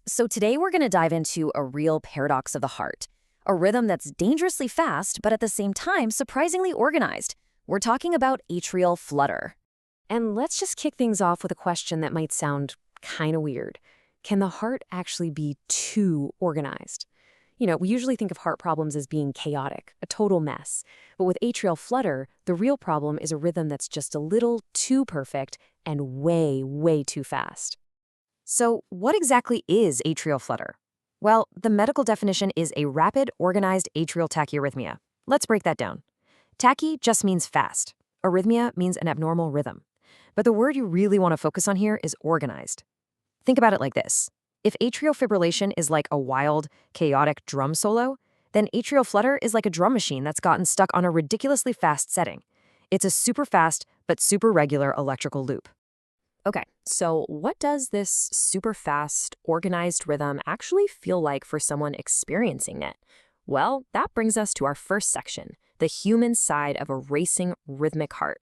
So today we're going to dive into a real paradox of the heart, a rhythm that's dangerously fast, but at the same time surprisingly organized. We're talking about atrial flutter. And let's just kick things off with a question that might sound kind of weird. Can the heart actually be too organized? We usually think of heart problems as being chaotic, a total mess. But with atrial flutter, the real problem is a rhythm that's just a little too perfect and way, way too fast. So, what exactly is atrial flutter? Well, the medical definition is a rapid, organized atrial tachyarrhythmia. Let's break that down. Tachy just means fast. Arrhythmia means an abnormal rhythm. But the word you really want to focus on here is organized. Think about it like this. If atrial fibrillation is like a wild, chaotic drum solo, then atrial flutter is like a drum machine that's gotten stuck on a ridiculously fast setting. It's a super fast but super regular electrical loop. Okay, so what does this super fast, organized rhythm actually feel like for someone experiencing it? Well, that brings us to our first section, the human side of a racing rhythmic heart.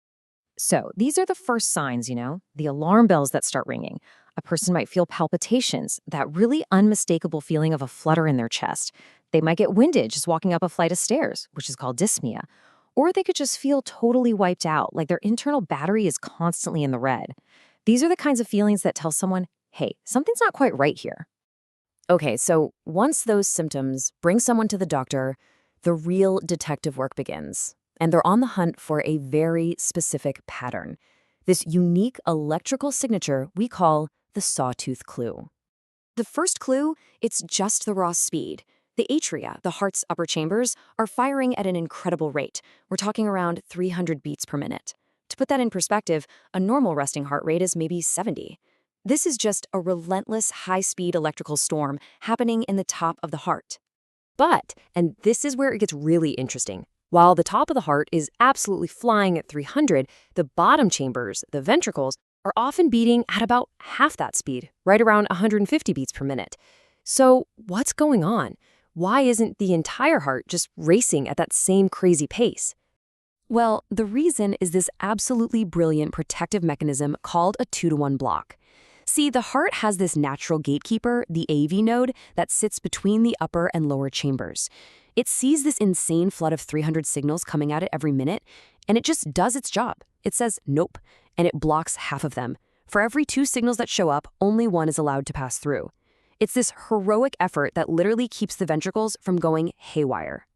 So these are the first signs, the alarm bells that start ringing. A person might feel palpitations, that really unmistakable feeling of a flutter in their chest. They might get winded just walking up a flight of stairs, which is called dyspnea. Or they could just feel totally wiped out, like their internal battery is constantly in the red. These are the kinds of feelings that tell someone, hey, something's not quite right here. Okay, so once those symptoms bring someone to the doctor, the real detective work begins. And they're on the hunt for a very specific pattern. This unique electrical signature we call the sawtooth clue. The first clue, it's just the raw speed. The atria, the heart's upper chambers, are firing at an incredible rate. We're talking around 300 beats per minute. To put that in perspective, a normal resting heart rate is maybe 70. This is just a relentless high-speed electrical storm happening in the top of the heart. But, and this is where it gets really interesting, while the top of the heart is absolutely flying at 300, the bottom chambers, the ventricles, are often beating at about half that speed, right around 150 beats per minute. So what's going on? Why isn't the entire heart just racing at that same crazy pace? Well, the reason is this absolutely brilliant protective mechanism called a 2-to-1 block. See, the heart has this natural gatekeeper, the AV node, that sits between the upper and lower chambers. It sees this insane flood of 300 signals coming at it every minute, and it just does its job. It says, nope, and it blocks half of them. For every 2 signals that show up, only 1 is allowed to pass through. It's this heroic effort that literally keeps the ventricles from going haywire.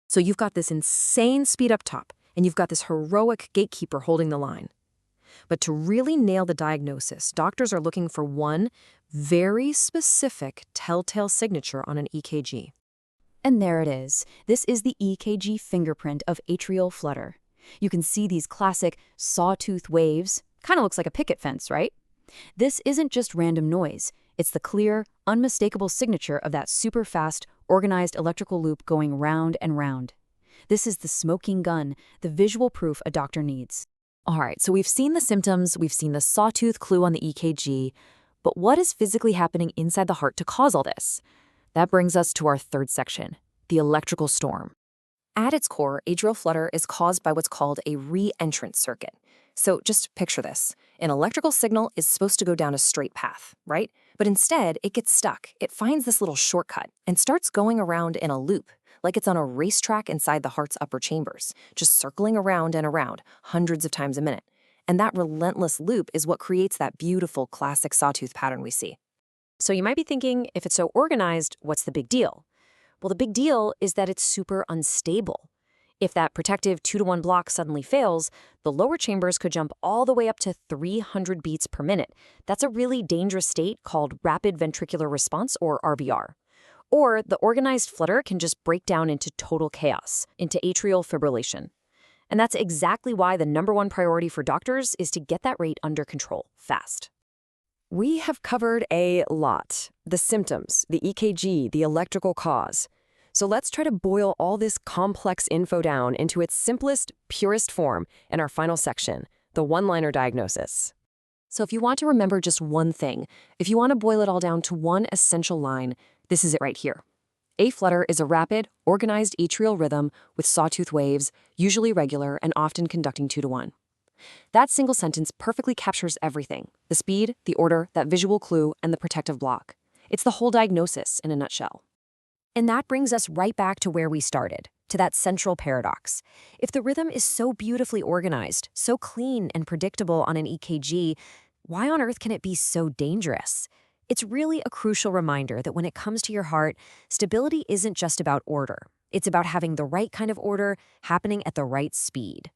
So you've got this insane speed up top, and you've got this heroic gatekeeper holding the line. But to really nail the diagnosis, doctors are looking for one very specific telltale signature on an EKG. And there it is. This is the EKG fingerprint of atrial flutter. You can see these classic sawtooth waves. Kind of looks like a picket fence, right? This isn't just random noise. It's the clear, unmistakable signature of that super fast, organized electrical loop going round and round. This is the smoking gun, the visual proof a doctor needs. All right, so we've seen the symptoms, we've seen the sawtooth clue on the EKG, but what is physically happening inside the heart to cause all this? That brings us to our third section, the electrical storm. At its core, atrial flutter is caused by what's called a re-entrant circuit. So just picture this. An electrical signal is supposed to go down a straight path, right? But instead, it gets stuck. It finds this little shortcut and starts going around in a loop, like it's on a racetrack inside the heart's upper chambers, just circling around and around hundreds of times a minute. And that relentless loop is what creates that beautiful classic sawtooth pattern we see. So you might be thinking, if it's so organized, what's the big deal? Well, the big deal is that it's super unstable. If that protective 2-to-1 block suddenly fails, the lower chambers could jump all the way up to 300 beats per minute. That's a really dangerous state called rapid ventricular response, or RVR. Or the organized flutter can just break down into total chaos, into atrial fibrillation. And that's exactly why the #1 priority for doctors is to get that rate under control, fast. We have covered a lot. The symptoms, the EKG, the electrical cause. So let's try to boil all this complex info down into its simplest, purest form in our final section, the one-liner diagnosis. So if you want to remember just one thing, if you want to boil it all down to one essential line, this is it right here. A flutter is a rapid, organized atrial rhythm with sawtooth waves, usually regular and often conducting 2-to-1. That single sentence perfectly captures everything: the speed, the order, that visual clue, and the protective block. It's the whole diagnosis in a nutshell. And that brings us right back to where we started, to that central paradox. If the rhythm is so beautifully organized, so clean and predictable on an EKG, why on earth can it be so dangerous? It's really a crucial reminder that when it comes to your heart, stability isn't just about order. It's about having the right kind of order happening at the right speed.